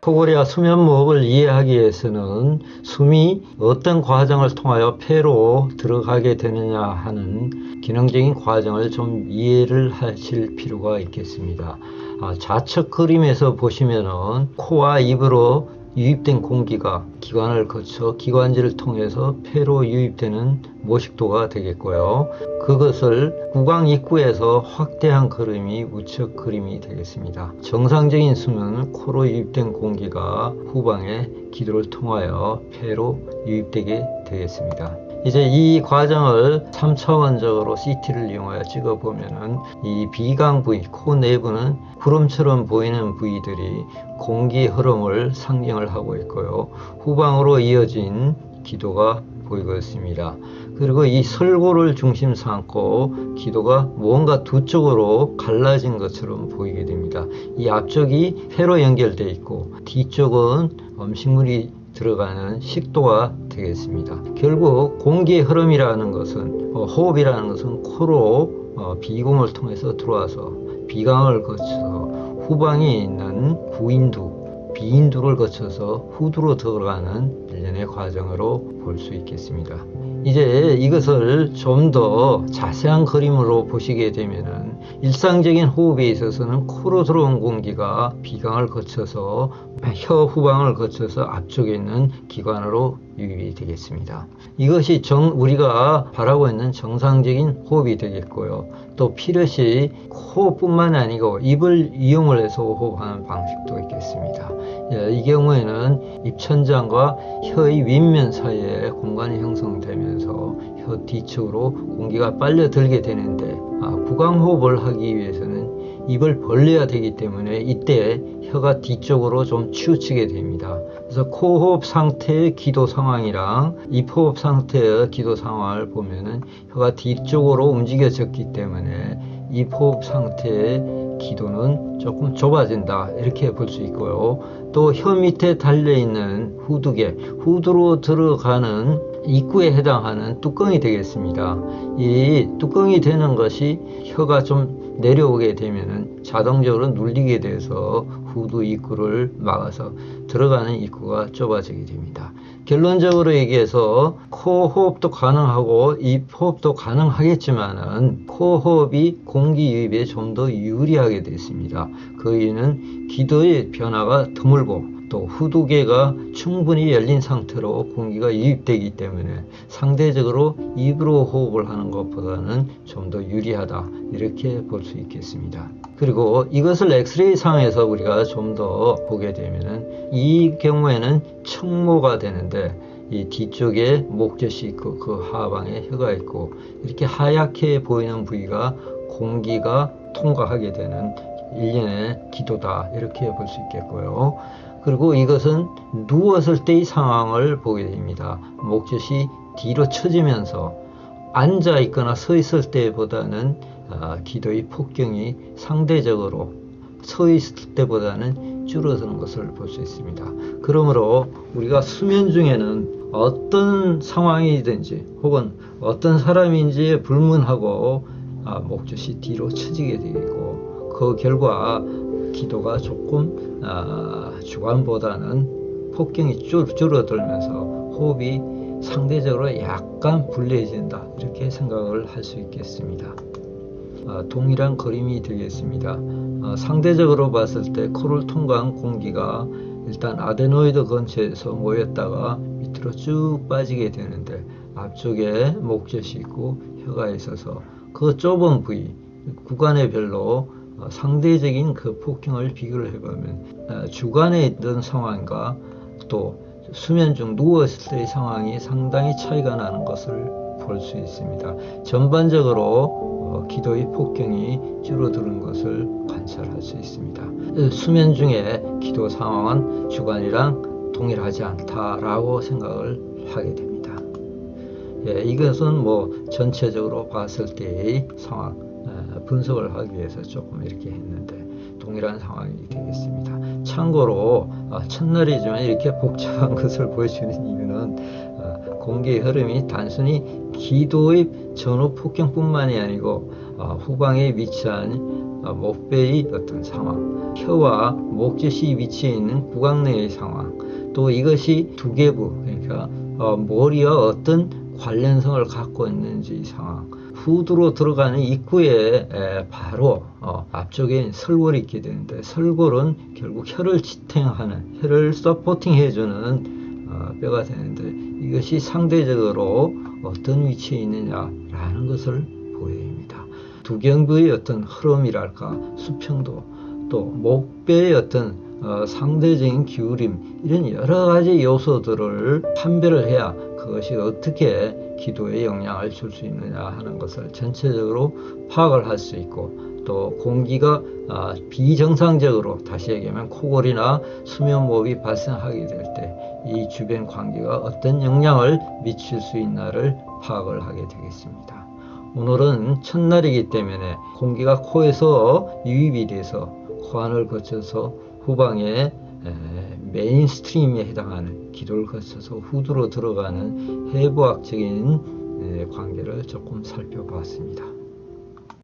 코골이와 수면무호흡을 이해하기 위해서는 숨이 어떤 과정을 통하여 폐로 들어가게 되느냐 하는 기능적인 과정을 좀 이해를 하실 필요가 있겠습니다. 좌측 그림에서 보시면은 코와 입으로 유입된 공기가 기관을 거쳐 기관지를 통해서 폐로 유입되는 모식도가 되겠고요. 그것을 구강 입구에서 확대한 그림이 우측 그림이 되겠습니다. 정상적인 수면은 코로 유입된 공기가 후방에 기도를 통하여 폐로 유입되게 되겠습니다. 이제 이 과정을 3차원적으로 CT를 이용하여 찍어보면은 이 비강 부위, 코 내부는 구름처럼 보이는 부위들이 공기 흐름을 상징을 하고 있고요. 후방으로 이어진 기도가 보이고 있습니다. 그리고 이 설고를 중심 삼고 기도가 무언가 두 쪽으로 갈라진 것처럼 보이게 됩니다. 이 앞쪽이 폐로 연결되어 있고 뒤쪽은 음식물이 들어가는 식도가 되겠습니다. 결국 공기의 흐름이라는 것은 호흡이라는 것은 코로 비공을 통해서 들어와서 비강을 거쳐서 후방에 있는 구인두, 비인두를 거쳐서 후두로 들어가는 일련의 과정으로 볼 수 있겠습니다. 이제 이것을 좀 더 자세한 그림으로 보시게 되면은 일상적인 호흡에 있어서는 코로 들어온 공기가 비강을 거쳐서 혀 후방을 거쳐서 앞쪽에 있는 기관으로 유입이 되겠습니다. 이것이 우리가 바라고 있는 정상적인 호흡이 되겠고요. 또 피럿이 코뿐만 아니고 입을 이용을 해서 호흡하는 방식도 있겠습니다. 이 경우에는 입천장과 혀의 윗면 사이에 공간이 형성되면서 혀 뒤쪽으로 공기가 빨려 들게 되는데 구강호흡을 하기 위해서는 입을 벌려야 되기 때문에 이때 혀가 뒤쪽으로 좀 치우치게 됩니다. 그래서 코호흡 상태의 기도 상황이랑 입호흡 상태의 기도 상황을 보면은 혀가 뒤쪽으로 움직여졌기 때문에 입호흡 상태의 기도는 조금 좁아진다 이렇게 볼 수 있고요. 또 혀 밑에 달려있는 후두개, 후두로 들어가는 입구에 해당하는 뚜껑이 되겠습니다. 이 뚜껑이 되는 것이 혀가 좀 내려오게 되면은 자동적으로 눌리게 돼서 후두 입구를 막아서 들어가는 입구가 좁아지게 됩니다. 결론적으로 얘기해서 코 호흡도 가능하고 입 호흡도 가능하겠지만은 코 호흡이 공기 유입에 좀 더 유리하게 되어 있습니다. 그 이유는 기도의 변화가 드물고 또 후두개가 충분히 열린 상태로 공기가 유입되기 때문에 상대적으로 입으로 호흡을 하는 것보다는 좀 더 유리하다 이렇게 볼 수 있겠습니다. 그리고 이것을 엑스레이 상에서 우리가 좀 더 보게 되면은 이 경우에는 청모가 되는데 이 뒤쪽에 목젖이 있고 그 하방에 혀가 있고 이렇게 하얗게 보이는 부위가 공기가 통과하게 되는 일련의 기도다 이렇게 볼 수 있겠고요. 그리고 이것은 누웠을 때의 상황을 보게 됩니다. 목젖이 뒤로 처지면서 앉아 있거나 서 있을 때보다는 기도의 폭경이 상대적으로 서 있을 때보다는 줄어드는 것을 볼 수 있습니다. 그러므로 우리가 수면 중에는 어떤 상황이든지 혹은 어떤 사람인지에 불문하고 목젖이 뒤로 처지게 되고 그 결과 기도가 조금 주관보다는 폭경이 줄어들면서 호흡이 상대적으로 약간 불리해진다 이렇게 생각을 할 수 있겠습니다. 동일한 그림이 되겠습니다. 상대적으로 봤을 때 코를 통과한 공기가 일단 아데노이드 근처에서 모였다가 밑으로 쭉 빠지게 되는데 앞쪽에 목젖이 있고 혀가 있어서 그 좁은 부위 구간의 별로 상대적인 그 폭경을 비교를 해보면 주간에 있던 상황과 또 수면 중 누웠을 때의 상황이 상당히 차이가 나는 것을 볼 수 있습니다. 전반적으로 기도의 폭경이 줄어드는 것을 관찰할 수 있습니다. 수면 중에 기도 상황은 주간이랑 동일하지 않다라고 생각을 하게 됩니다. 이것은 전체적으로 봤을 때의 상황 분석을 하기 위해서 조금 이렇게 했는데 동일한 상황이 되겠습니다. 참고로 첫날이지만 이렇게 복잡한 것을 보여주는 이유는 공기의 흐름이 단순히 기도의 전후 폭경뿐만이 아니고 후방에 위치한 목배의 어떤 상황, 혀와 목젖이 위치해 있는 구강 내의 상황, 또 이것이 두개부, 그러니까 머리와 어떤 관련성을 갖고 있는지 상황, 후두로 들어가는 입구에 바로 앞쪽에 설골이 있게 되는데, 설골은 결국 혀를 지탱하는, 혀를 서포팅 해주는 뼈가 되는데, 이것이 상대적으로 어떤 위치에 있느냐라는 것을 보여줍니다. 두경부의 어떤 흐름이랄까, 수평도, 또 목배의 어떤 상대적인 기울임, 이런 여러 가지 요소들을 판별을 해야 그것이 어떻게 기도에 영향을 줄 수 있느냐 하는 것을 전체적으로 파악을 할 수 있고, 또 공기가 비정상적으로, 다시 얘기하면 코골이나 수면무호흡이 발생하게 될 때 이 주변 환기가 어떤 영향을 미칠 수 있나를 파악을 하게 되겠습니다. 오늘은 첫날이기 때문에 공기가 코에서 유입이 돼서 코안을 거쳐서 후방에 메인스트림에 해당하는 기도를 거쳐서 후두로 들어가는 해부학적인 관계를 조금 살펴보았습니다.